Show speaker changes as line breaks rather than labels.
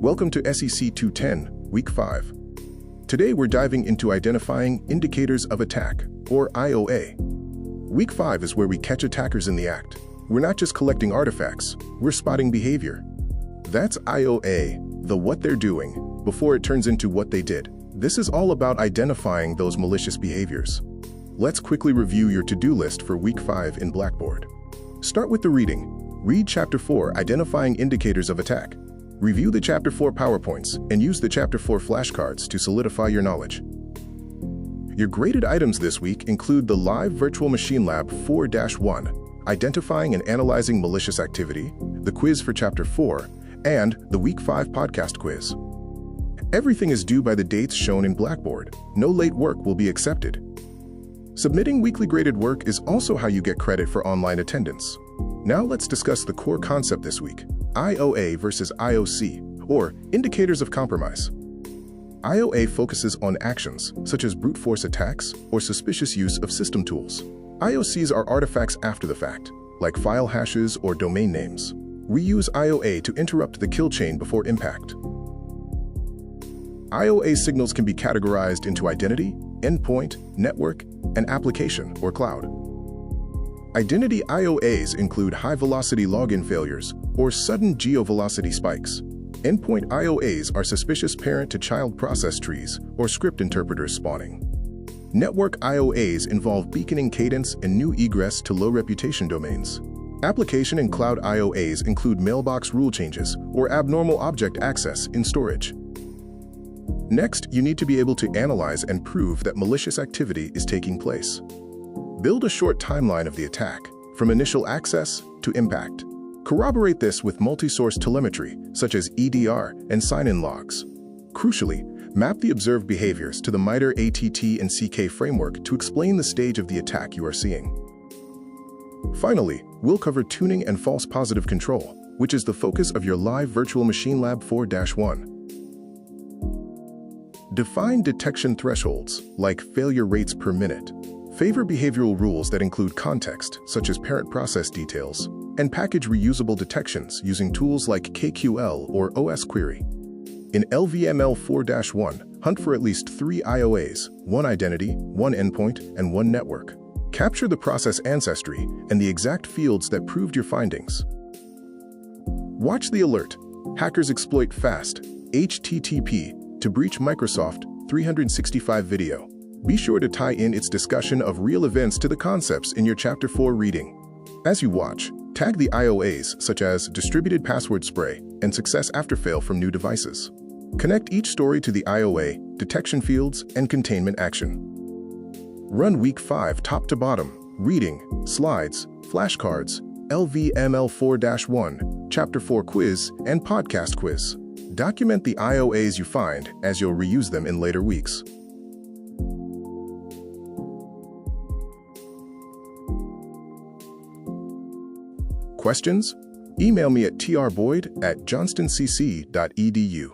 Welcome to SEC 210, Week 5. Today we're diving into identifying indicators of attack, or IOA. Week 5 is where we catch attackers in the act. We're not just collecting artifacts, we're spotting behavior. That's IOA, the what they're doing, before it turns into what they did. This is all about identifying those malicious behaviors. Let's quickly review your to-do list for Week 5 in Blackboard. Start with the reading. Read Chapter 4, Identifying Indicators of Attack. Review the Chapter 4 PowerPoints and use the Chapter 4 flashcards to solidify your knowledge. Your graded items this week include the Live Virtual Machine Lab 4-1, Identifying and Analyzing Malicious Activity, the quiz for Chapter 4, and the Week 5 podcast quiz. Everything is due by the dates shown in Blackboard. No late work will be accepted. Submitting weekly graded work is also how you get credit for online attendance. Now let's discuss the core concept this week, IOA versus IOC, or Indicators of Compromise. IOA focuses on actions, such as brute force attacks or suspicious use of system tools. IOCs are artifacts after the fact, like file hashes or domain names. We use IOA to interrupt the kill chain before impact. IOA signals can be categorized into identity, endpoint, network, and application or cloud. Identity IOAs include high-velocity login failures or sudden geovelocity spikes. Endpoint IOAs are suspicious parent-to-child process trees or script interpreters spawning. Network IOAs involve beaconing cadence and new egress to low-reputation domains. Application and cloud IOAs include mailbox rule changes or abnormal object access in storage. Next, you need to be able to analyze and prove that malicious activity is taking place. Build a short timeline of the attack, from initial access to impact. Corroborate this with multi-source telemetry, such as EDR and sign-in logs. Crucially, map the observed behaviors to the MITRE ATT and CK framework to explain the stage of the attack you are seeing. Finally, we'll cover tuning and false positive control, which is the focus of your Live Virtual Machine Lab 4-1. Define detection thresholds, like failure rates per minute. Favor behavioral rules that include context, such as parent process details, and package reusable detections using tools like KQL or osquery. In LVML 4-1, hunt for at least 3 IOAs, 1 identity, 1 endpoint, and 1 network. Capture the process ancestry and the exact fields that proved your findings. Watch the alert. Hackers exploit fast HTTP to breach Microsoft 365 video. Be sure to tie in its discussion of real events to the concepts in your Chapter 4 reading. As you watch, tag the IOAs such as distributed password spray and success after fail from new devices. Connect each story to the IOA, detection fields, and containment action. Run Week 5 top to bottom, reading, slides, flashcards, LVML 4-1, Chapter 4 quiz, and podcast quiz. Document the IOAs you find as you'll reuse them in later weeks. Questions? Email me at trboyd@johnstoncc.edu.